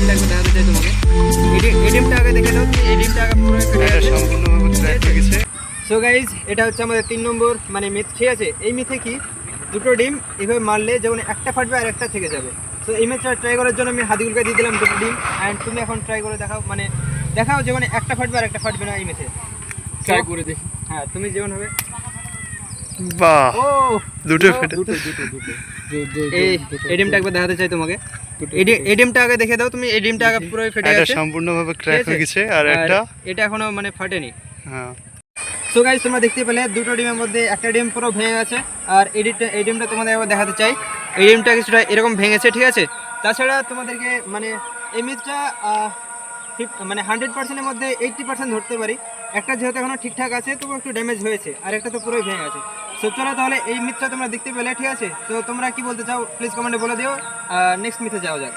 ডিমটা একটু দেখাতে চাই তোমাকে। এই ডিমটা আগে দেখে দাও, এই ডিমটা আগে পুরো এটা সম্পূর্ণভাবে ক্র্যাক হয়ে গেছে। সো গাইজ এটা হচ্ছে আমাদের 3 নম্বর মানে মিথ, ঠিক আছে। এই মিথে কি দুটো ডিম এভাবে মারলে যেমন একটা ফাটবে আর একটা থেকে যাবে। তো এই মিথটা ট্রাই করার জন্য আমি হাদিগুলকে দিয়ে দিলাম দুটো ডিম। অ্যান্ড তুমি এখন ট্রাই করে দেখাও, মানে দেখাও যে মানে একটা ফাটবে আর একটা ফাটবে না এই মিথে। ট্রাই করে দেখি। হ্যাঁ তুমি যেমন হবে। বাহ, ও দুটো ফেটে। এই ডিমটা একবার দেখাতে চাই তোমাকে। এই ডিমটা আগে দেখে দাও তুমি, এই ডিমটা আগে পুরো ফেটে এটা গেছে, সম্পূর্ণভাবে ক্র্যাক হয়ে গেছে আর একটা এটা এখনো মানে ফাটেনি। হ্যাঁ। সো গাইজ তোমরা দেখতে পেলে দুটো ডিমের মধ্যে একটা ডিম পুরো ভেঙে গেছে। আর এই ডিমটা তোমাদের একবার দেখাতে চাই। এই ডিমটা কিছুটা এরকম ভেঙেছে, ঠিক আছে। তাছাড়া তোমাদেরকে মানে এই মিথটা মানে 100%-এর মধ্যে 80% ধরতে পারি। একটা যেহেতু এখনো ঠিকঠাক আছে তবু একটু ড্যামেজ হয়েছে, আর একটা তো পুরোই ভেঙে গেছে। সো চলো তাহলে এই মিথটা তোমরা দেখতে পেলে, ঠিক আছে। তো তোমরা কি বলতে চাও প্লিজ কমেন্টে বলে দিও। নেক্সট মিথে যাওয়া যাক।